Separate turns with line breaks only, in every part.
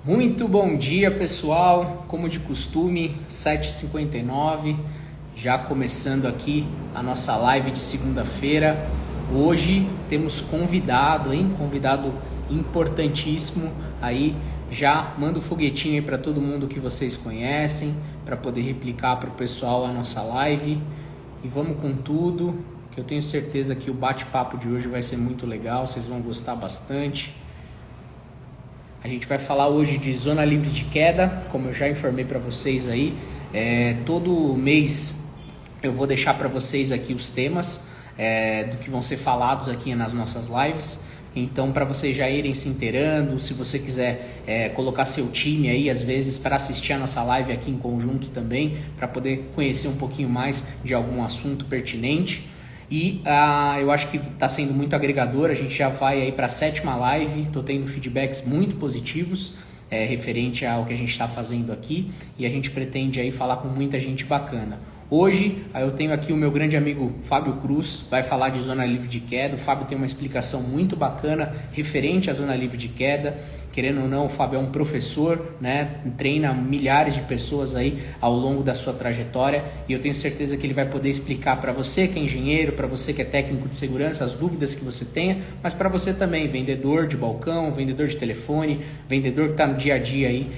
Muito bom dia, pessoal. Como de costume, 7h59, já começando aqui a nossa live de segunda-feira. Hoje temos convidado, hein? Convidado importantíssimo. Aí já manda o foguetinho aí para todo mundo que vocês conhecem, para poder replicar para o pessoal a nossa live. E vamos com tudo, que eu tenho certeza que o bate-papo de hoje vai ser muito legal, vocês vão gostar bastante. A gente vai falar hoje de zona livre de queda, como eu já informei para vocês aí. Todo mês eu vou deixar para vocês aqui os temas do que vão ser falados aqui nas nossas lives. Então, para vocês já irem se inteirando, se você quiser colocar seu time aí, às vezes, para assistir a nossa live aqui em conjunto também, para poder conhecer um pouquinho mais de algum assunto pertinente. E eu acho que está sendo muito agregador. A gente já vai aí para a 7ª live. Estou tendo feedbacks muito positivos referente ao que a gente está fazendo aqui. E a gente pretende aí falar com muita gente bacana. Hoje eu tenho aqui o meu grande amigo Fábio Cruz, vai falar de zona livre de queda. O Fábio tem uma explicação muito bacana referente à zona livre de queda. Querendo ou não, o Fábio é um professor, né? Treina milhares de pessoas aí ao longo da sua trajetória, e eu tenho certeza que ele vai poder explicar para você que é engenheiro, para você que é técnico de segurança, as dúvidas que você tenha, mas para você também, vendedor de balcão, vendedor de telefone, vendedor que está no dia a dia aí,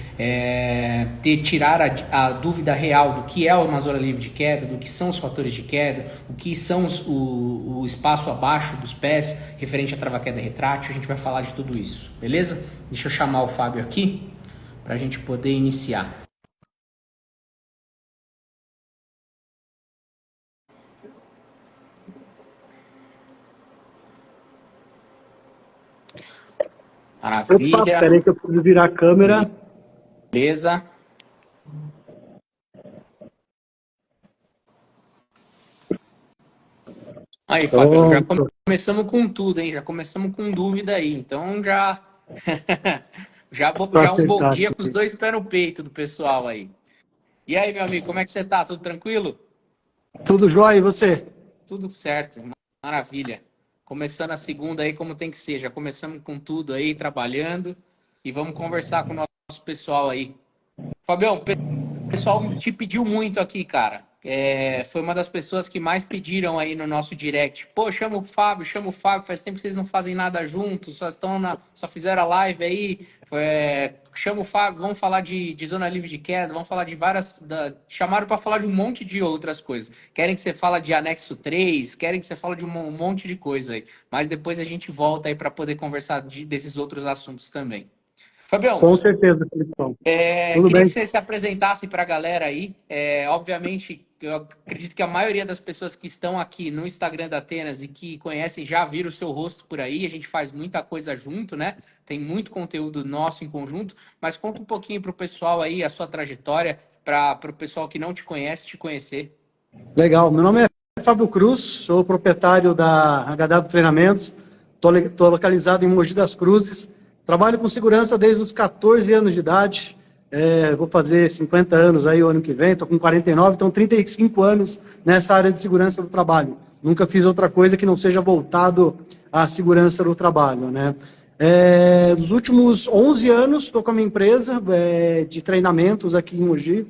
tirar a dúvida real do que é uma zona livre de queda, do que são os fatores de queda, o que são o espaço abaixo dos pés, referente à trava-queda retrátil. A gente vai falar de tudo isso, beleza? Deixa eu chamar o Fábio aqui para a gente poder iniciar.
Opa,
Maravilha,
peraí que eu preciso virar a câmera.
beleza. Aí, Fábio, já
Pronto.
começamos com tudo, hein? Já começamos com dúvida aí. Então já
Tá
já um bom
acertado.
dia com os dois pés no peito do pessoal aí. E aí, meu amigo, como é que você tá? Tudo tranquilo?
Tudo jóia, e você?
Tudo certo, maravilha. Começando a segunda aí como tem que ser. Já começamos com tudo aí, trabalhando, e vamos conversar com o nosso pessoal aí. Fabião, o pessoal te pediu muito aqui, cara. Foi uma das pessoas que mais pediram aí no nosso direct. Pô, chama o Fábio, faz tempo que vocês não fazem nada juntos, só fizeram a live aí. Chama o Fábio, vamos falar de zona livre de queda, vamos falar de várias. Chamaram para falar de um monte de outras coisas. Querem que você fala de anexo 3, querem que você fale de um monte de coisa aí. Mas depois a gente volta aí para poder conversar desses outros assuntos também. Fabião,
Com certeza, Felipão. Tudo
queria
bem?
que você se apresentasse para a galera aí. Obviamente, eu acredito que a maioria das pessoas que estão aqui no Instagram da Atenas e que conhecem já viram o seu rosto por aí. A gente faz muita coisa junto, né? Tem muito conteúdo nosso em conjunto. Mas conta um pouquinho para o pessoal aí a sua trajetória, para o pessoal que não te conhece te conhecer.
Legal. Meu nome é Fábio Cruz, sou proprietário da HW Treinamentos. Estou localizado em Mogi das Cruzes. Trabalho com segurança desde os 14 anos de idade. Vou fazer 50 anos aí o ano que vem, estou com 49, então 35 anos nessa área de segurança do trabalho. Nunca fiz outra coisa que não seja voltado à segurança do trabalho, né? Nos últimos 11 anos, estou com a minha empresa de treinamentos aqui em Mogi,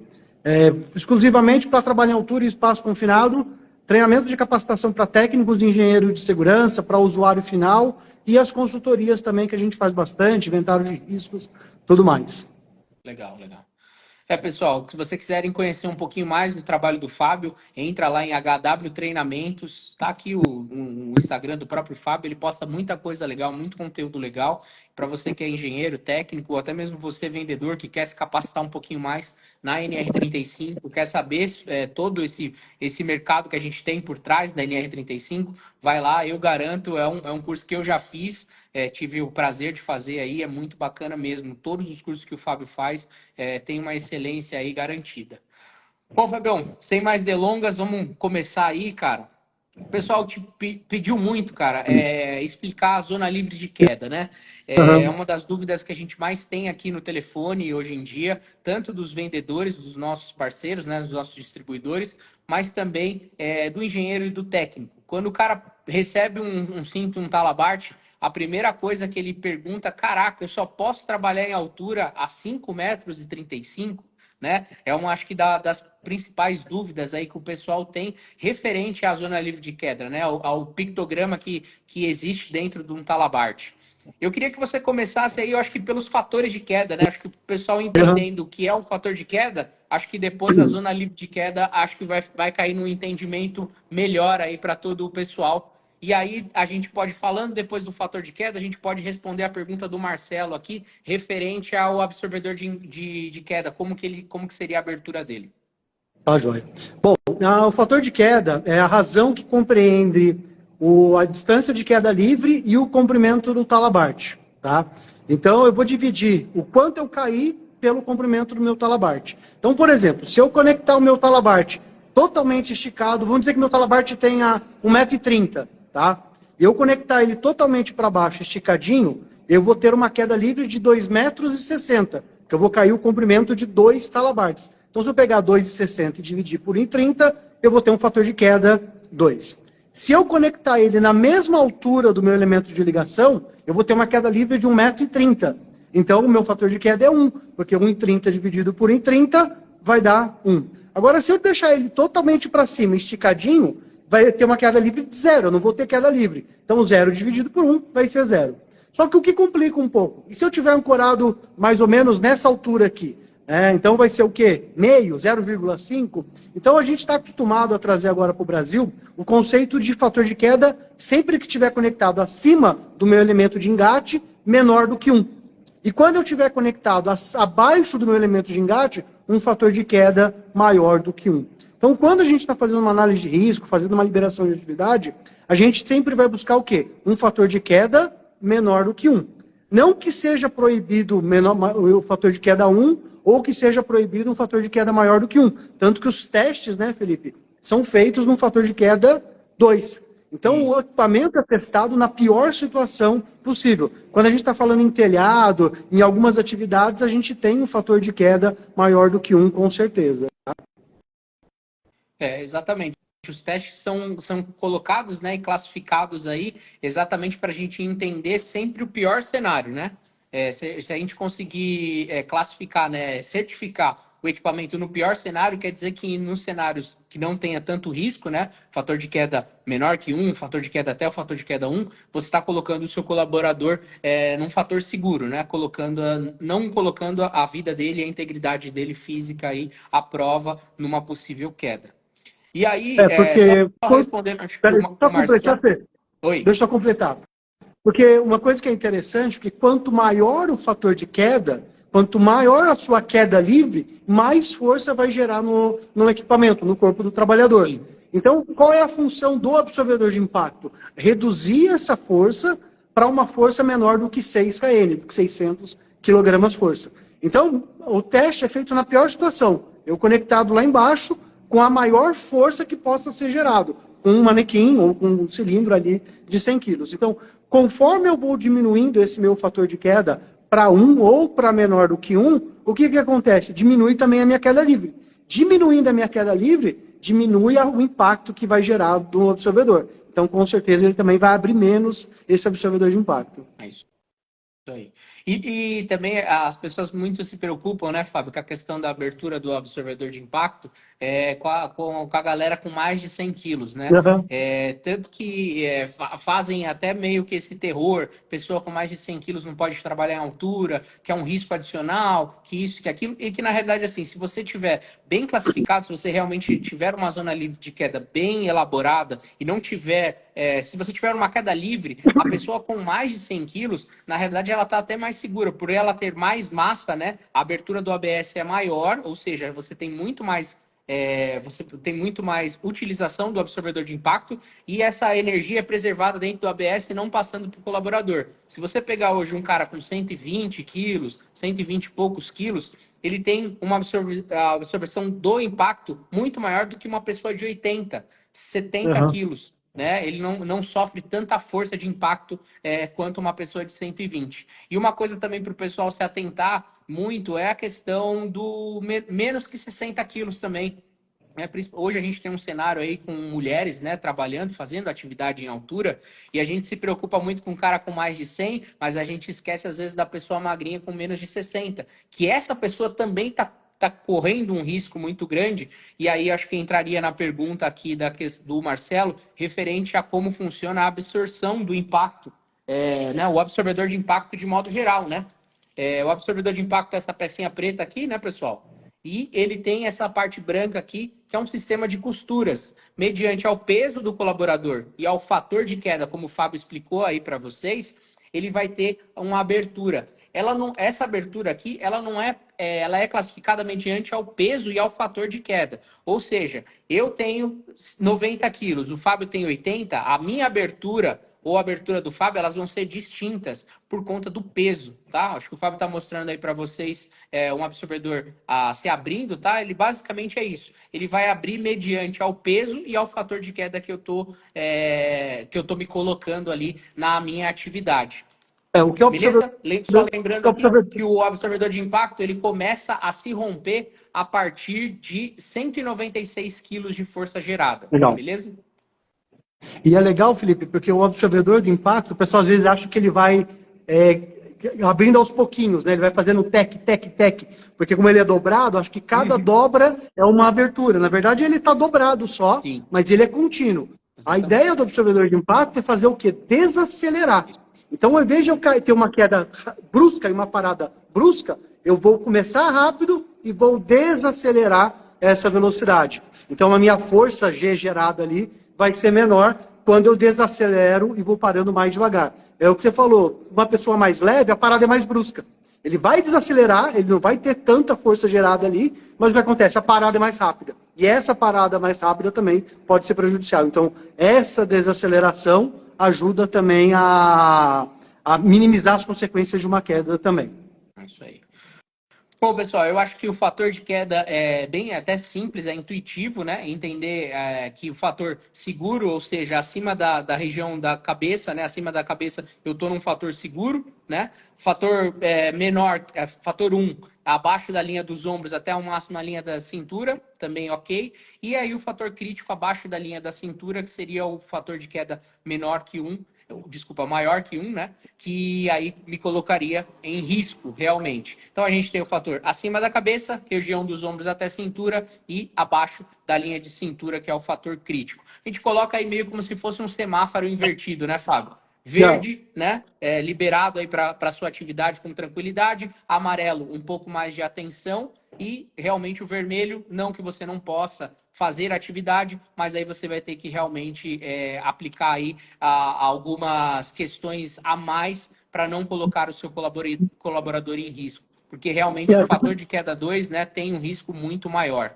exclusivamente para trabalhar em altura e espaço confinado, treinamento de capacitação para técnicos e engenheiros de segurança, para usuário final, e as consultorias também, que a gente faz bastante, inventário de riscos, tudo mais.
Legal, legal. Pessoal, se vocês quiserem conhecer um pouquinho mais do trabalho do Fábio, entra lá em HW Treinamentos, tá aqui o Instagram do próprio Fábio, ele posta muita coisa legal, muito conteúdo legal, para você que é engenheiro, técnico, ou até mesmo você vendedor que quer se capacitar um pouquinho mais na NR35, quer saber todo esse mercado que a gente tem por trás da NR35, vai lá, eu garanto, é um curso que eu já fiz, tive o prazer de fazer aí, é muito bacana mesmo. Todos os cursos que o Fábio faz tem uma excelência aí garantida. Bom, Fabião, sem mais delongas, vamos começar aí, cara. O pessoal te pediu muito, cara, explicar a zona livre de queda, né? É
Uhum.
uma das dúvidas que a gente mais tem aqui no telefone hoje em dia, tanto dos vendedores, dos nossos parceiros, né, dos nossos distribuidores, mas também do engenheiro e do técnico. Quando o cara recebe um cinto, um talabarte, a primeira coisa que ele pergunta, caraca, eu só posso trabalhar em altura a 5,35 m, né? É uma, acho que das principais dúvidas aí que o pessoal tem referente à zona livre de queda, né? Ao pictograma que existe dentro de um talabarte. Eu queria que você começasse aí, eu acho que pelos fatores de queda, né? Acho que o pessoal
Uhum.
entendendo o que é o fator de queda, acho que depois a zona livre de queda, acho que vai cair num entendimento melhor aí para todo o pessoal. E aí a gente pode, falando depois do fator de queda, a gente pode responder a pergunta do Marcelo aqui, referente ao absorvedor de queda, como que seria a abertura dele.
Tá, joia. Bom, o fator de queda é a razão que compreende a distância de queda livre e o comprimento do talabarte, tá? Então, eu vou dividir o quanto eu caí pelo comprimento do meu talabarte. Então, por exemplo, se eu conectar o meu talabarte totalmente esticado, vamos dizer que meu talabarte tenha 1,30 m, tá? E eu conectar ele totalmente para baixo, esticadinho, eu vou ter uma queda livre de 2,60 m, que eu vou cair o comprimento de 2 talabartes. Então, se eu pegar 2,60 e dividir por 1,30, eu vou ter um fator de queda 2. Se eu conectar ele na mesma altura do meu elemento de ligação, eu vou ter uma queda livre de 1,30 m. Então, o meu fator de queda é 1, porque 1,30 dividido por 1,30 vai dar 1. Agora, se eu deixar ele totalmente para cima, esticadinho, vai ter uma queda livre de 0, eu não vou ter queda livre. Então, 0 dividido por 1 vai ser 0. Só que o que complica um pouco? E se eu tiver ancorado mais ou menos nessa altura aqui? Então vai ser o quê? Meio, 0,5? Então a gente está acostumado a trazer agora para o Brasil o conceito de fator de queda sempre que estiver conectado acima do meu elemento de engate, menor do que 1. E quando eu estiver conectado abaixo do meu elemento de engate, um fator de queda maior do que 1. Então, quando a gente está fazendo uma análise de risco, fazendo uma liberação de atividade, a gente sempre vai buscar o quê? Um fator de queda menor do que 1. Não que seja proibido o fator de queda 1, ou que seja proibido um fator de queda maior do que 1. Tanto que os testes, né, Felipe, são feitos num fator de queda 2. Então, o
Isso.
equipamento é testado na pior situação possível. Quando a gente está falando em telhado, em algumas atividades, a gente tem um fator de queda maior do que 1, com certeza.
Exatamente. Os testes são colocados, né, e classificados aí exatamente para a gente entender sempre o pior cenário, né? Se a gente conseguir classificar, né, certificar o equipamento no pior cenário, quer dizer que nos cenários que não tenha tanto risco, né, fator de queda menor que 1, fator de queda até o fator de queda 1, você está colocando o seu colaborador num fator seguro, né, não colocando a vida dele, a integridade dele física aí à prova numa possível queda. E aí, só
Porque...
respondendo, acho que
Peraí,
o
só completar,
Marcelo.
Fê.
Oi.
Deixa eu completar. Porque uma coisa que é interessante, que quanto maior o fator de queda, quanto maior a sua queda livre, mais força vai gerar no equipamento, no corpo do trabalhador.
Sim.
Então, qual é a função do absorvedor de impacto? Reduzir essa força para uma força menor do que 6 kN, do que 600 kg força. Então, o teste é feito na pior situação. Eu conectado lá embaixo com a maior força que possa ser gerado, com um manequim ou com um cilindro ali de 100 quilos. Então, conforme eu vou diminuindo esse meu fator de queda para 1 ou para menor do que 1, o que acontece? Diminui também a minha queda livre. Diminuindo a minha queda livre, diminui o impacto que vai gerar do absorvedor. Então, com certeza, ele também vai abrir menos esse absorvedor de impacto.
É isso aí. E também as pessoas muito se preocupam, né, Fábio, com a questão da abertura do absorvedor de impacto com a galera com mais de 100 quilos, né?
Uhum.
Tanto que fazem até meio que esse terror, pessoa com mais de 100 quilos não pode trabalhar em altura, que é um risco adicional, que isso, que aquilo, e que na realidade, assim, se você tiver bem classificado, se você realmente tiver uma zona livre de queda bem elaborada e não tiver, se você tiver uma queda livre, a pessoa com mais de 100 quilos, na realidade ela está até mais segura, por ela ter mais massa, né? A abertura do ABS é maior, ou seja, você tem muito mais utilização do absorvedor de impacto e essa energia é preservada dentro do ABS e não passando para o colaborador. Se você pegar hoje um cara com 120 quilos, 120 e poucos quilos, ele tem uma absorção do impacto muito maior do que uma pessoa de 80, 70
Uhum.
quilos. Né? Ele não sofre tanta força de impacto quanto uma pessoa de 120. E uma coisa também para o pessoal se atentar muito é a questão do menos que 60 quilos também. né? Hoje a gente tem um cenário aí com mulheres, né, trabalhando, fazendo atividade em altura, e a gente se preocupa muito com um cara com mais de 100, mas a gente esquece às vezes da pessoa magrinha com menos de 60, que essa pessoa também tá correndo um risco muito grande, e aí acho que entraria na pergunta aqui do Marcelo, referente a como funciona a absorção do impacto, né, o absorvedor de impacto de modo geral, né? O absorvedor de impacto é essa pecinha preta aqui, né, pessoal? E ele tem essa parte branca aqui, que é um sistema de costuras. Mediante ao peso do colaborador e ao fator de queda, como o Fábio explicou aí para vocês, ele vai ter uma abertura. Essa abertura aqui, ela é classificada mediante ao peso e ao fator de queda. Ou seja, eu tenho 90 quilos, o Fábio tem 80, a minha abertura ou a abertura do Fábio, elas vão ser distintas por conta do peso, tá? Acho que o Fábio está mostrando aí para vocês um absorvedor se abrindo, tá? Ele basicamente é isso. Ele vai abrir mediante ao peso e ao fator de queda que eu tô me colocando ali na minha atividade.
O que é o absorvedor?
Beleza? Só lembrando aqui
Absorvedor.
que o absorvedor de impacto ele começa a se romper a partir de 196 quilos de força gerada.
Legal.
Beleza?
E é legal, Felipe, porque o absorvedor de impacto, o pessoal às vezes acha que ele vai abrindo aos pouquinhos, né? Ele vai fazendo tec, tec, tec, porque como ele é dobrado, acho que cada dobra é uma abertura. Na verdade, ele está dobrado só,
Sim.
mas ele é contínuo.
Exatamente.
A ideia do absorvedor de impacto é fazer o quê? Desacelerar. Então, ao invés de eu ter uma queda brusca e uma parada brusca, eu vou começar rápido e vou desacelerar essa velocidade. Então, a minha força G gerada ali vai ser menor quando eu desacelero e vou parando mais devagar. É o que você falou, uma pessoa mais leve, a parada é mais brusca. Ele vai desacelerar, ele não vai ter tanta força gerada ali, mas o que acontece? A parada é mais rápida. E essa parada mais rápida também pode ser prejudicial. Então, essa desaceleração ajuda também a minimizar as consequências de uma queda também.
É isso aí. Bom, pessoal, eu acho que o fator de queda é bem até simples, é intuitivo, né? Entender que o fator seguro, ou seja, acima da região da cabeça, né? Acima da cabeça eu estou num fator seguro, né? Fator menor, fator 1, abaixo da linha dos ombros até o máximo na linha da cintura, também ok. E aí o fator crítico abaixo da linha da cintura, que seria o fator de queda menor que 1, desculpa, maior que 1, né? Que aí me colocaria em risco, realmente. Então, a gente tem o fator acima da cabeça, região dos ombros até cintura, e abaixo da linha de cintura, que é o fator crítico. A gente coloca aí meio como se fosse um semáforo invertido, né, Fábio? Verde, né? Liberado aí para sua atividade com tranquilidade. Amarelo, um pouco mais de atenção. E realmente o vermelho, não que você não possa fazer atividade, mas aí você vai ter que realmente aplicar aí algumas questões a mais para não colocar o seu colaborador em risco. Porque realmente o fator de queda 2, né, tem um risco muito maior.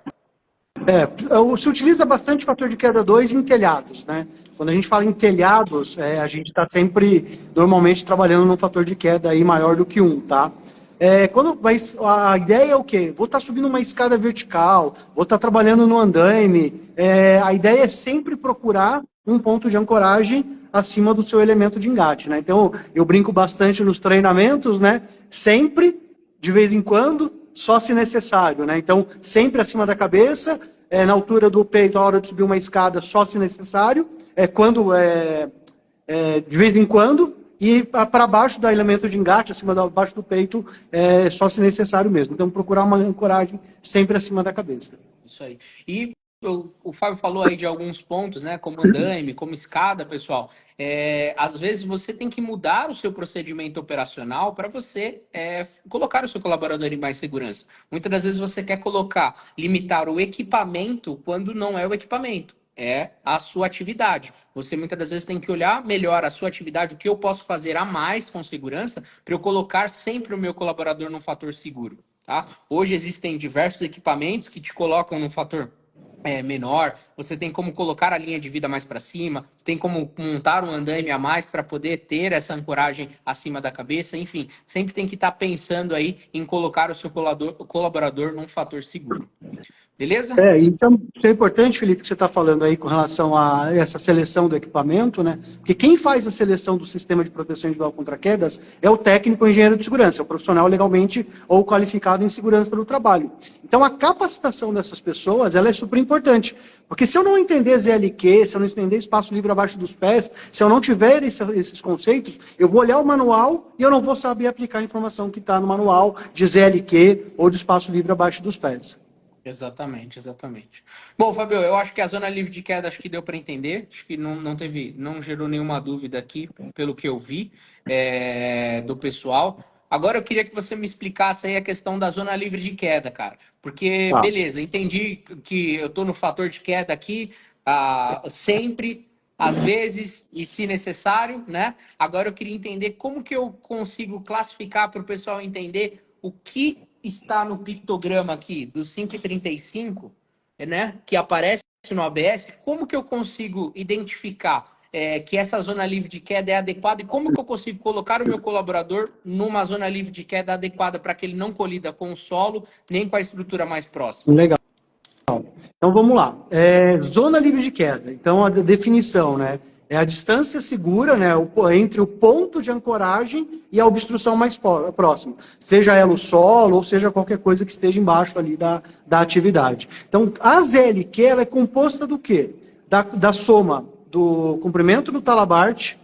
Se utiliza bastante fator de queda 2 em telhados, né? Quando a gente fala em telhados, a gente está sempre, normalmente, trabalhando num fator de queda aí maior do que 1, tá? Mas a ideia é o quê? Vou estar subindo uma escada vertical, vou estar trabalhando no andaime. A ideia é sempre procurar um ponto de ancoragem acima do seu elemento de engate, né? Então, eu brinco bastante nos treinamentos, né? Sempre, de vez em quando, só se necessário, né? Então, sempre acima da cabeça, na altura do peito, a hora de subir uma escada, só se necessário, de vez em quando, e para baixo do elemento de engate, abaixo do peito, só se necessário mesmo. Então, procurar uma ancoragem sempre acima da cabeça.
Isso aí. E o Fábio falou aí de alguns pontos, né? Como andaime, como escada, pessoal. Às vezes você tem que mudar o seu procedimento operacional para você colocar o seu colaborador em mais segurança. Muitas das vezes você quer limitar o equipamento quando não é o equipamento. É a sua atividade. Você muitas das vezes tem que olhar melhor a sua atividade, o que eu posso fazer a mais com segurança para eu colocar sempre o meu colaborador num fator seguro. Tá? Hoje existem diversos equipamentos que te colocam num fator menor, você tem como colocar a linha de vida mais para cima, tem como montar um andaime a mais para poder ter essa ancoragem acima da cabeça, enfim, sempre tem que estar pensando aí em colocar o seu colaborador num fator seguro. Beleza?
Isso é importante, Felipe, que você está falando aí com relação a essa seleção do equipamento, né? Porque quem faz a seleção do sistema de proteção individual contra quedas é o técnico ou engenheiro de segurança, é o profissional legalmente ou qualificado em segurança do trabalho. Então, a capacitação dessas pessoas, ela é super importante, porque se eu não entender ZLQ, se eu não entender espaço livre abaixo dos pés, se eu não tiver esses conceitos, eu vou olhar o manual e eu não vou saber aplicar a informação que está no manual de ZLQ ou de espaço livre abaixo dos pés.
Exatamente, exatamente. Bom, Fabio, eu acho que a zona livre de queda acho que deu para entender. Acho que não gerou nenhuma dúvida aqui, pelo que eu vi do pessoal. Agora eu queria que você me explicasse aí a questão da zona livre de queda, cara. Porque,
Tá.
beleza, entendi que eu estou no fator de queda aqui sempre, às vezes e se necessário, né? Agora eu queria entender como que eu consigo classificar para o pessoal entender o que está no pictograma aqui do 5,35, né, que aparece no ABS, como que eu consigo identificar que essa zona livre de queda é adequada e como que eu consigo colocar o meu colaborador numa zona livre de queda adequada para que ele não colida com o solo nem com a estrutura mais próxima?
Legal. Então vamos lá. Zona livre de queda. Então a definição, né? É a distância segura, né, entre o ponto de ancoragem e a obstrução mais próxima. Seja ela o solo ou seja qualquer coisa que esteja embaixo ali da atividade. Então a ZLQ ela é composta do quê? Da soma do comprimento do talabarte,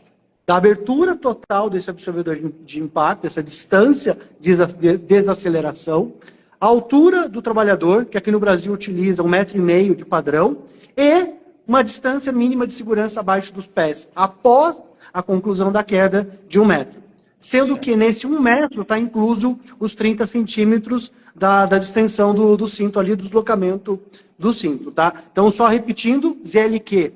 da abertura total desse absorvedor de impacto, essa distância de desaceleração, a altura do trabalhador, que aqui no Brasil utiliza 1,5 m de padrão, e uma distância mínima de segurança abaixo dos pés, após a conclusão da queda de 1 metro. Sendo que nesse 1 metro está incluso os 30 centímetros da distensão do cinto ali, do deslocamento do cinto, tá? Então, só repetindo, ZLQ,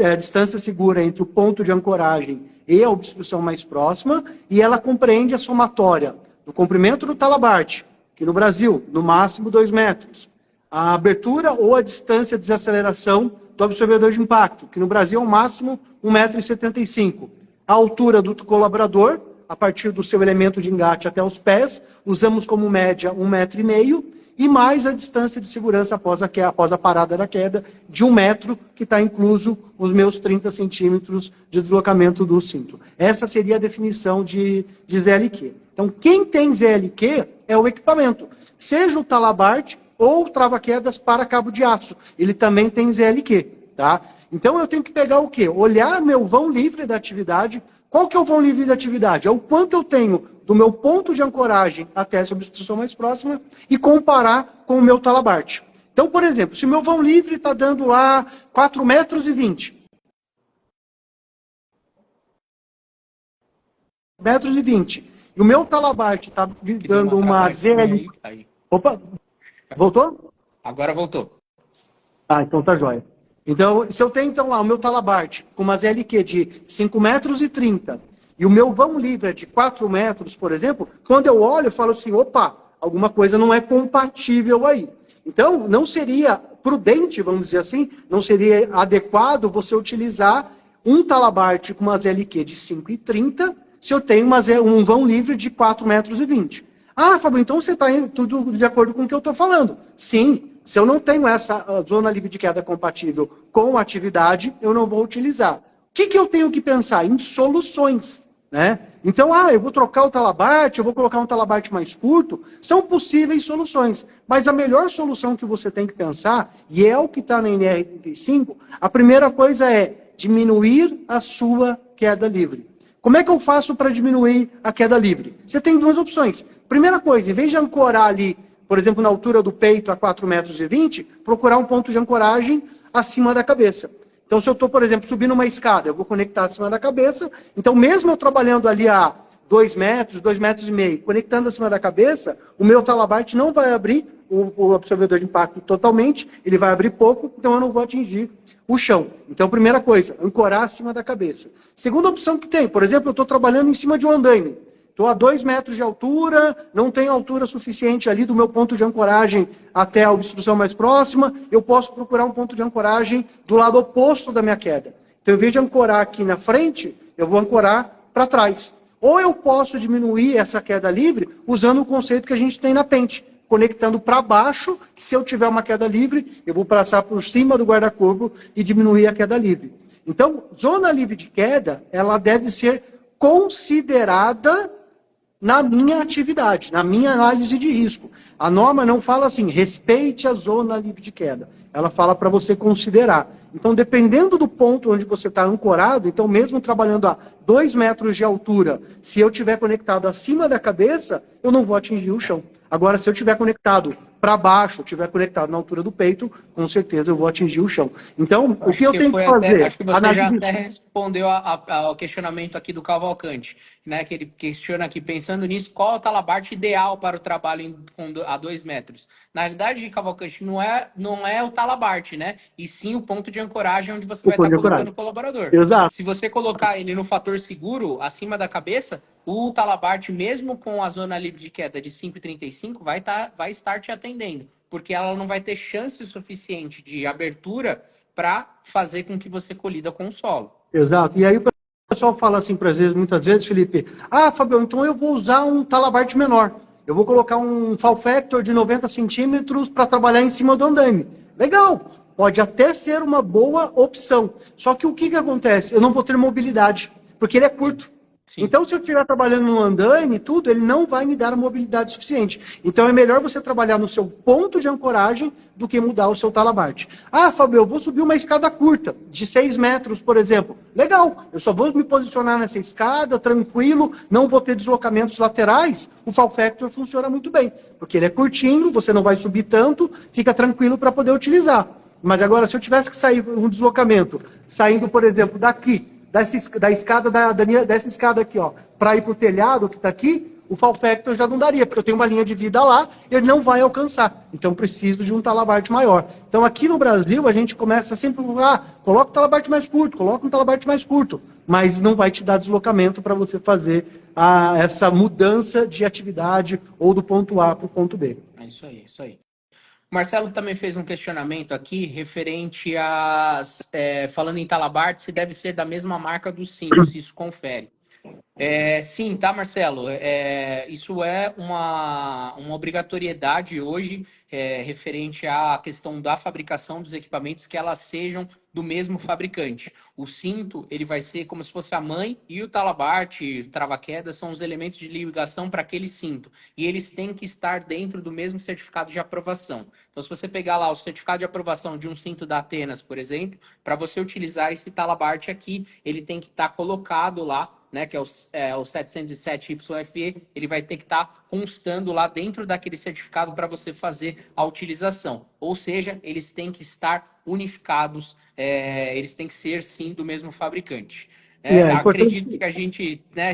a distância segura entre o ponto de ancoragem e a obstrução mais próxima, e ela compreende a somatória do comprimento do talabarte, que no Brasil, no máximo 2 metros, a abertura ou a distância de desaceleração do absorvedor de impacto, que no Brasil é o máximo 1,75 m. A altura do colaborador, a partir do seu elemento de engate até os pés, usamos como média 1,5 m, e mais a distância de segurança após a parada da queda, de 1 metro, que está incluso os meus 30 centímetros de deslocamento do cinto. Essa seria a definição de ZLQ. Então, quem tem ZLQ é o equipamento, seja o talabarte ou trava-quedas para cabo de aço. Ele também tem ZLQ, tá? Então eu tenho que pegar o quê? Olhar meu vão livre da atividade. Qual que é o vão livre da atividade? É o quanto eu tenho do meu ponto de ancoragem até essa obstrução mais próxima e comparar com o meu talabarte. Então, por exemplo, se o meu vão livre está dando lá 4,20 metros, e o meu talabarte está dando uma ZL... Opa! Voltou?
Agora voltou.
Ah, então tá jóia. Então, se eu tenho então lá o meu talabarte com uma ZLQ de 5,30 m e o meu vão livre é de 4 metros, por exemplo, quando eu olho, eu falo assim, opa, alguma coisa não é compatível aí. Então, não seria prudente, vamos dizer assim, não seria adequado você utilizar um talabarte com uma ZLQ de 5,30 se eu tenho um vão livre de 4,20 metros. Ah, Fábio, então você está tudo de acordo com o que eu estou falando. Sim, se eu não tenho essa zona livre de queda compatível com a atividade, eu não vou utilizar. O que eu tenho que pensar? Em soluções, né? Então, eu vou trocar o talabarte, eu vou colocar um talabarte mais curto. São possíveis soluções, mas a melhor solução que você tem que pensar, e é o que está na NR35, a primeira coisa é diminuir a sua queda livre. Como é que eu faço para diminuir a queda livre? Você tem duas opções. Primeira coisa, em vez de ancorar ali, por exemplo, na altura do peito a 4,20 metros, procurar um ponto de ancoragem acima da cabeça. Então, se eu estou, por exemplo, subindo uma escada, eu vou conectar acima da cabeça. Então, mesmo eu trabalhando ali a 2 metros, 2,5 metros, conectando acima da cabeça, o meu talabarte não vai abrir o absorvedor de impacto totalmente, ele vai abrir pouco, então eu não vou atingir o chão. Então, primeira coisa, ancorar acima da cabeça. Segunda opção que tem, por exemplo, eu estou trabalhando em cima de um andaime. Estou a 2 metros de altura, não tenho altura suficiente ali do meu ponto de ancoragem até a obstrução mais próxima, eu posso procurar um ponto de ancoragem do lado oposto da minha queda. Então, em vez de ancorar aqui na frente, eu vou ancorar para trás. Ou eu posso diminuir essa queda livre usando o conceito que a gente tem na pente. conectando para baixo, que se eu tiver uma queda livre, eu vou passar por cima do guarda-corpo e diminuir a queda livre. Então, zona livre de queda, ela deve ser considerada na minha atividade, na minha análise de risco. A norma não fala assim, respeite a zona livre de queda. Ela fala para você considerar. Então, dependendo do ponto onde você está ancorado, então mesmo trabalhando a 2 metros de altura, se eu estiver conectado acima da cabeça, eu não vou atingir o chão. Agora, se eu estiver conectado para baixo, estiver conectado na altura do peito, com certeza eu vou atingir o chão. Então, o que eu tenho que fazer?
Acho que você já até respondeu ao questionamento aqui do Cavalcante, né? Que ele questiona aqui, pensando nisso, qual é o talabarte ideal para o trabalho a 2 metros? Na realidade, Cavalcante, não é o talabarte, né? E sim o ponto de ancoragem onde você vai estar colocando o colaborador.
Exato.
Se você colocar ele no fator seguro, acima da cabeça, o talabarte, mesmo com a zona livre de queda de 5,35, vai estar te atendendo, porque ela não vai ter chance suficiente de abertura para fazer com que você colida com o solo.
Exato. E aí o pessoal fala assim, muitas vezes, Felipe, Fabião, então eu vou usar um talabarte menor. Eu vou colocar um fall factor de 90 centímetros para trabalhar em cima do andaime. Legal, pode até ser uma boa opção. Só que o que acontece? Eu não vou ter mobilidade, porque ele é curto. Sim. Então, se eu estiver trabalhando no andaime e tudo, ele não vai me dar a mobilidade suficiente. Então, é melhor você trabalhar no seu ponto de ancoragem do que mudar o seu talabarte. Fábio, eu vou subir uma escada curta, de 6 metros, por exemplo. Legal, eu só vou me posicionar nessa escada, tranquilo, não vou ter deslocamentos laterais. O fall factor funciona muito bem, porque ele é curtinho, você não vai subir tanto, fica tranquilo para poder utilizar. Mas agora, se eu tivesse que sair um deslocamento, saindo, por exemplo, daqui, dessa escada aqui, ó, para ir para o telhado que está aqui, o fall factor já não daria, porque eu tenho uma linha de vida lá, ele não vai alcançar. Então, preciso de um talabarte maior. Então, aqui no Brasil, a gente começa sempre, coloca um talabarte mais curto, coloca um talabarte mais curto, mas não vai te dar deslocamento para você fazer essa mudança de atividade ou do ponto A para o ponto B.
É isso aí, isso aí. O Marcelo também fez um questionamento aqui referente a, falando em talabarte, se deve ser da mesma marca do cinto, se isso confere. Sim, tá, Marcelo? Isso é uma obrigatoriedade hoje referente à questão da fabricação dos equipamentos, que elas sejam do mesmo fabricante. O cinto, ele vai ser como se fosse a mãe, e o talabarte, trava-queda, são os elementos de ligação para aquele cinto. E eles têm que estar dentro do mesmo certificado de aprovação. Então, se você pegar lá o certificado de aprovação de um cinto da Atenas, por exemplo, para você utilizar esse talabarte aqui, ele tem que estar colocado lá, né, que é o 707YFE, ele vai ter que estar constando lá dentro daquele certificado para você fazer a utilização. Ou seja, eles têm que estar unificados, eles têm que ser, sim, do mesmo fabricante. Acredito que a gente, né,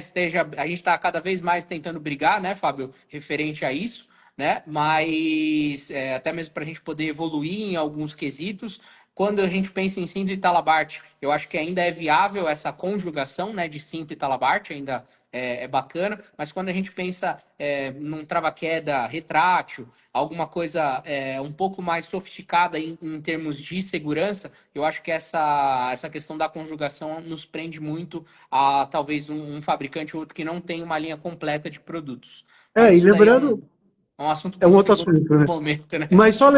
a gente está cada vez mais tentando brigar, né, Fábio, referente a isso, né, mas até mesmo para a gente poder evoluir em alguns quesitos. Quando a gente pensa em cinto e talabarte, eu acho que ainda é viável essa conjugação, né, de cinto e talabarte, ainda é bacana, mas quando a gente pensa num trava-queda retrátil, alguma coisa um pouco mais sofisticada em termos de segurança, eu acho que essa questão da conjugação nos prende muito a talvez um fabricante ou outro que não tem uma linha completa de produtos.
Mas e lembrando,
é um assunto
um outro assunto, né?
Momento, né?
Mas só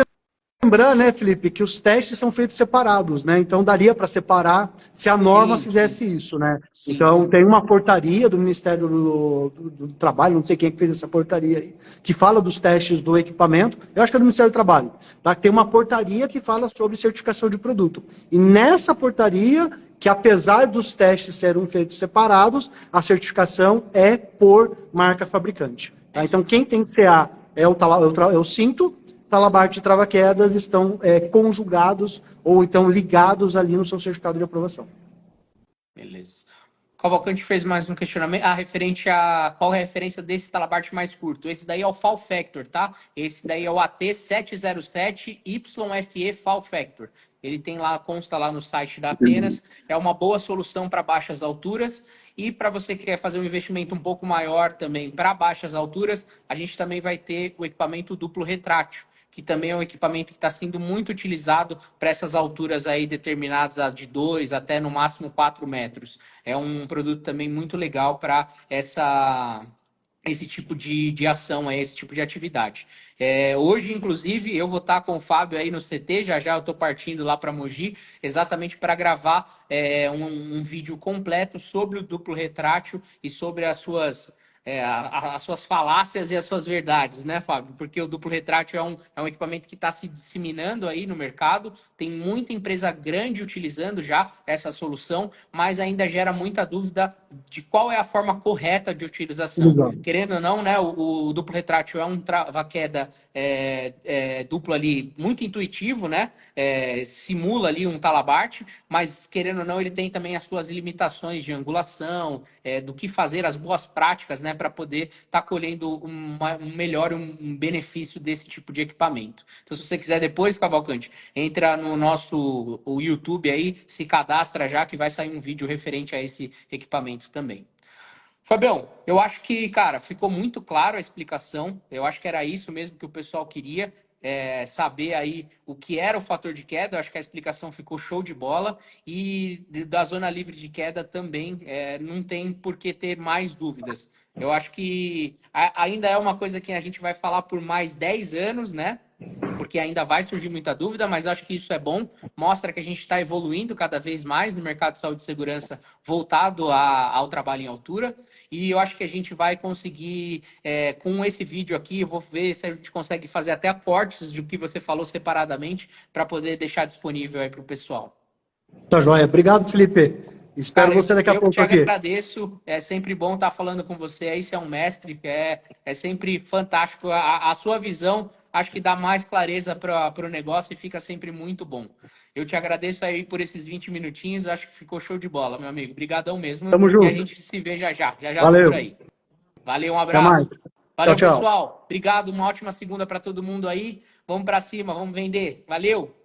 lembrar, né, Felipe, que os testes são feitos separados, né? Então daria para separar se a norma fizesse isso, né? Sim, então tem uma portaria do Ministério do Trabalho, não sei quem é que fez essa portaria aí, que fala dos testes do equipamento. Eu acho que é do Ministério do Trabalho. Tá? Tem uma portaria que fala sobre certificação de produto. E nessa portaria, que apesar dos testes serem feitos separados, a certificação é por marca fabricante. Tá? Então quem tem CA é o cinto, talabarte e trava-quedas estão conjugados ou então ligados ali no seu certificado de aprovação.
Beleza. Cavalcante fez mais um questionamento referente a qual é a referência desse talabarte mais curto. Esse daí é o Fall Factor, tá? Esse daí é o AT707YFE Fall Factor. Ele tem lá, consta lá no site da Atenas. É uma boa solução para baixas alturas. E para você que quer fazer um investimento um pouco maior também para baixas alturas, a gente também vai ter o equipamento duplo retrátil, que também é um equipamento que está sendo muito utilizado para essas alturas aí determinadas de 2 até no máximo 4 metros. É um produto também muito legal para esse tipo de ação, esse tipo de atividade. Hoje, inclusive, eu vou estar com o Fábio aí no CT, já já eu estou partindo lá para Mogi, exatamente para gravar um vídeo completo sobre o duplo retrátil e sobre as suas falácias e as suas verdades, né, Fábio? Porque o duplo retrátil é um equipamento que está se disseminando aí no mercado, tem muita empresa grande utilizando já essa solução, mas ainda gera muita dúvida de qual é a forma correta de utilização.
Exato.
Querendo ou não, né, o duplo retrátil é um trava-queda duplo ali muito intuitivo, né? Simula ali um talabarte, mas querendo ou não, ele tem também as suas limitações de angulação, do que fazer, as boas práticas, né, para poder estar colhendo um melhor um benefício desse tipo de equipamento. Então, se você quiser depois, Cavalcante, entra no nosso o YouTube aí, se cadastra já que vai sair um vídeo referente a esse equipamento também. Fabião, eu acho que, cara, ficou muito claro a explicação. Eu acho que era isso mesmo que o pessoal queria, saber aí o que era o fator de queda. Eu acho que a explicação ficou show de bola. E da zona livre de queda também não tem por que ter mais dúvidas. Eu acho que ainda é uma coisa que a gente vai falar por mais 10 anos, né? Porque ainda vai surgir muita dúvida, mas acho que isso é bom, mostra que a gente está evoluindo cada vez mais no mercado de saúde e segurança voltado ao trabalho em altura, e eu acho que a gente vai conseguir, com esse vídeo aqui, eu vou ver se a gente consegue fazer até cortes do que você falou separadamente, para poder deixar disponível aí para o pessoal.
Tá joia. Obrigado, Felipe. Espero
Cara,
você daqui a
eu que te
pouco aqui.
agradeço. É sempre bom estar falando com você aí. Você é um mestre, é sempre fantástico. A sua visão acho que dá mais clareza para o negócio e fica sempre muito bom. Eu te agradeço aí por esses 20 minutinhos. Acho que ficou show de bola, meu amigo. Obrigadão mesmo.
Tamo
E a
junto.
gente se vê já já. Já já tô por
Valeu.
aí. Valeu, um
Até mais.
abraço.
Tchau,
Valeu,
tchau.
pessoal. Obrigado. Uma ótima segunda para todo mundo aí. Vamos para cima, vamos vender. Valeu.